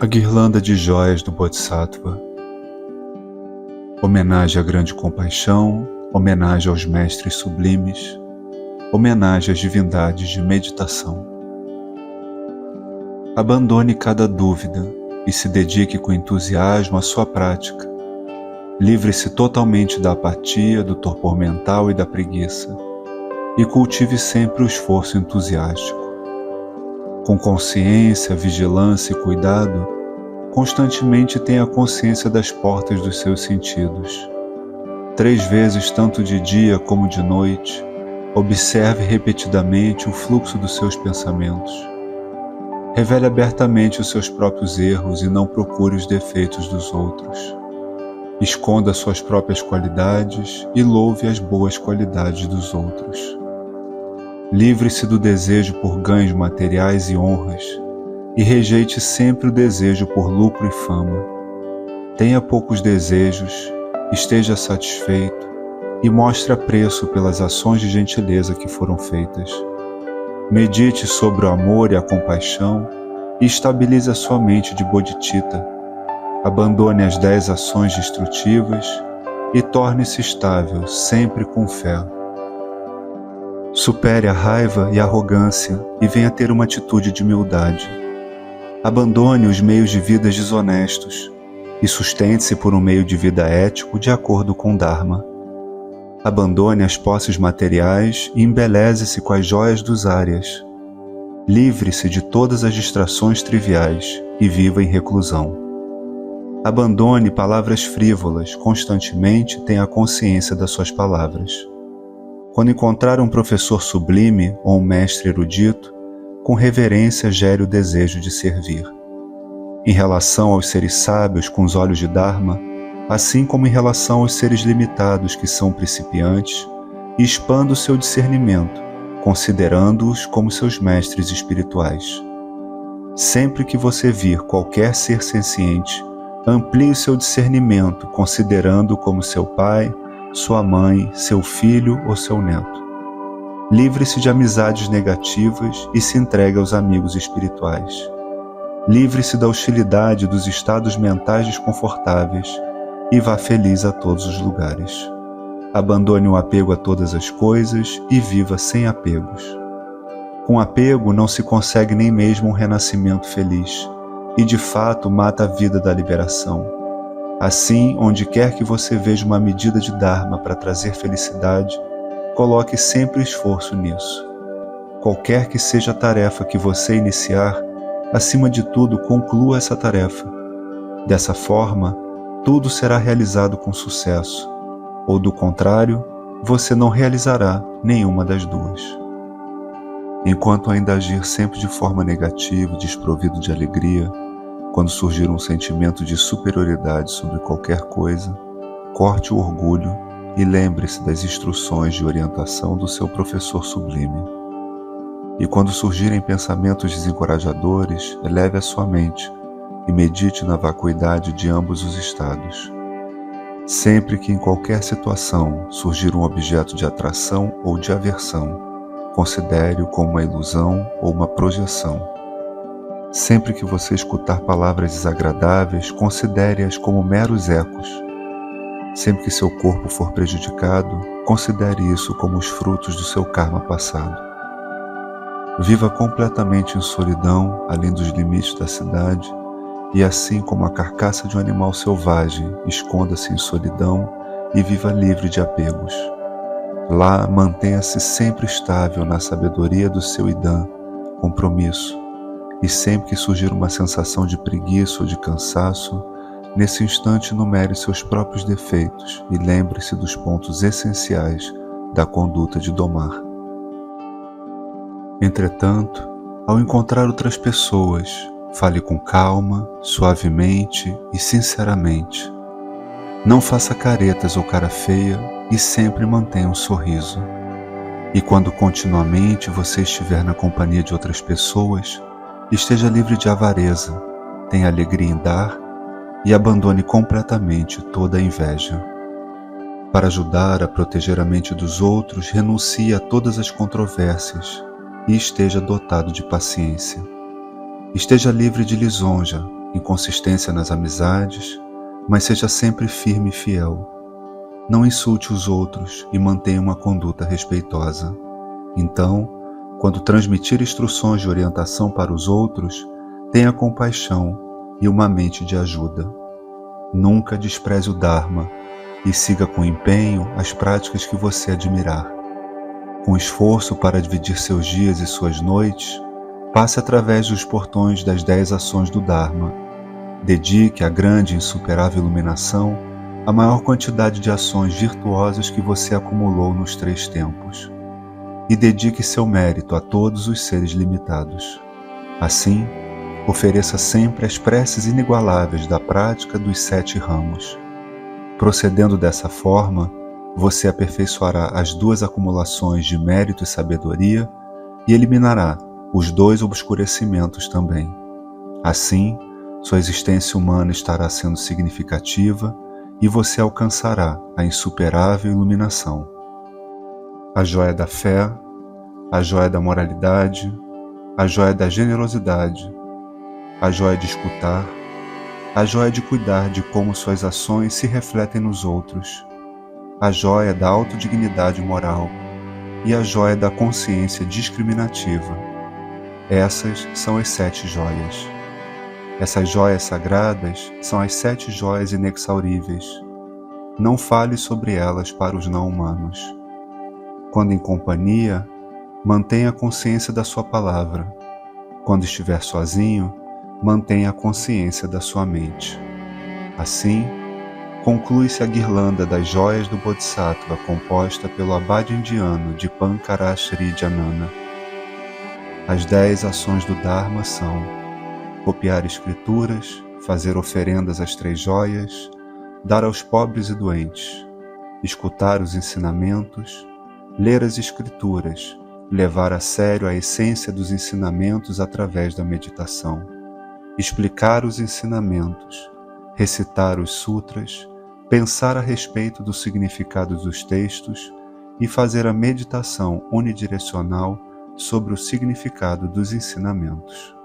A guirlanda de joias do Bodhisattva. Homenagem à grande compaixão, homenagem aos mestres sublimes, homenagem às divindades de meditação. Abandone cada dúvida e se dedique com entusiasmo à sua prática. Livre-se totalmente da apatia, do torpor mental e da preguiça, e cultive sempre o esforço entusiástico. Com consciência, vigilância e cuidado, constantemente tenha consciência das portas dos seus sentidos. 3 vezes tanto de dia como de noite, observe repetidamente o fluxo dos seus pensamentos. Revele abertamente os seus próprios erros e não procure os defeitos dos outros. Esconda suas próprias qualidades e louve as boas qualidades dos outros. Livre-se do desejo por ganhos materiais e honras e rejeite sempre o desejo por lucro e fama. Tenha poucos desejos, esteja satisfeito e mostre apreço pelas ações de gentileza que foram feitas. Medite sobre o amor e a compaixão e estabilize a sua mente de bodhicitta. Abandone as 10 ações destrutivas e torne-se estável, sempre com fé. Supere a raiva e a arrogância e venha ter uma atitude de humildade. Abandone os meios de vida desonestos e sustente-se por um meio de vida ético de acordo com o Dharma. Abandone as posses materiais e embeleze-se com as joias dos árias. Livre-se de todas as distrações triviais e viva em reclusão. Abandone palavras frívolas, constantemente tenha consciência das suas palavras. Quando encontrar um professor sublime ou um mestre erudito, com reverência gere o desejo de servir. Em relação aos seres sábios com os olhos de Dharma, assim como em relação aos seres limitados que são principiantes, expanda o seu discernimento, considerando-os como seus mestres espirituais. Sempre que você vir qualquer ser senciente, amplie o seu discernimento, considerando-o como seu pai, sua mãe, seu filho ou seu neto. Livre-se de amizades negativas e se entregue aos amigos espirituais. Livre-se da hostilidade dos estados mentais desconfortáveis e vá feliz a todos os lugares. Abandone o apego a todas as coisas e viva sem apegos. Com apego não se consegue nem mesmo um renascimento feliz e de fato mata a vida da liberação. Assim, onde quer que você veja uma medida de Dharma para trazer felicidade, coloque sempre esforço nisso. Qualquer que seja a tarefa que você iniciar, acima de tudo, conclua essa tarefa. Dessa forma, tudo será realizado com sucesso, ou do contrário, você não realizará nenhuma das duas. Enquanto ainda agir sempre de forma negativa e desprovido de alegria, quando surgir um sentimento de superioridade sobre qualquer coisa, corte o orgulho e lembre-se das instruções de orientação do seu professor sublime. E quando surgirem pensamentos desencorajadores, eleve a sua mente e medite na vacuidade de ambos os estados. Sempre que em qualquer situação surgir um objeto de atração ou de aversão, considere-o como uma ilusão ou uma projeção. Sempre que você escutar palavras desagradáveis, considere-as como meros ecos. Sempre que seu corpo for prejudicado, considere isso como os frutos do seu karma passado. Viva completamente em solidão, além dos limites da cidade, e assim como a carcaça de um animal selvagem, esconda-se em solidão e viva livre de apegos. Lá, mantenha-se sempre estável na sabedoria do seu Idam, compromisso, e sempre que surgir uma sensação de preguiça ou de cansaço, nesse instante enumere seus próprios defeitos e lembre-se dos pontos essenciais da conduta de domar. Entretanto, ao encontrar outras pessoas, fale com calma, suavemente e sinceramente. Não faça caretas ou cara feia e sempre mantenha um sorriso. E quando continuamente você estiver na companhia de outras pessoas, esteja livre de avareza, tenha alegria em dar e abandone completamente toda a inveja. Para ajudar a proteger a mente dos outros, renuncie a todas as controvérsias e esteja dotado de paciência. Esteja livre de lisonja, inconsistência nas amizades, mas seja sempre firme e fiel. Não insulte os outros e mantenha uma conduta respeitosa. Então, quando transmitir instruções de orientação para os outros, tenha compaixão e uma mente de ajuda. Nunca despreze o Dharma e siga com empenho as práticas que você admirar. Com esforço para dividir seus dias e suas noites, passe através dos portões das 10 ações do Dharma. Dedique à grande e insuperável iluminação a maior quantidade de ações virtuosas que você acumulou nos 3 tempos. E dedique seu mérito a todos os seres limitados. Assim, ofereça sempre as preces inigualáveis da prática dos 7 ramos. Procedendo dessa forma, você aperfeiçoará as 2 acumulações de mérito e sabedoria e eliminará os 2 obscurecimentos também. Assim, sua existência humana estará sendo significativa e você alcançará a insuperável iluminação. A joia da fé, a joia da moralidade, a joia da generosidade, a joia de escutar, a joia de cuidar de como suas ações se refletem nos outros, a joia da autodignidade moral e a joia da consciência discriminativa. Essas são as 7 joias. Essas joias sagradas são as 7 joias inexauríveis. Não fale sobre elas para os não-humanos. Quando em companhia, mantenha a consciência da sua palavra. Quando estiver sozinho, mantenha a consciência da sua mente. Assim, conclui-se a guirlanda das joias do Bodhisattva composta pelo abade indiano de Pankarashri Janana. As 10 ações do Dharma são: copiar escrituras, fazer oferendas às 3 joias, dar aos pobres e doentes, escutar os ensinamentos, ler as escrituras, levar a sério a essência dos ensinamentos através da meditação, explicar os ensinamentos, recitar os sutras, pensar a respeito do significado dos textos e fazer a meditação unidirecional sobre o significado dos ensinamentos.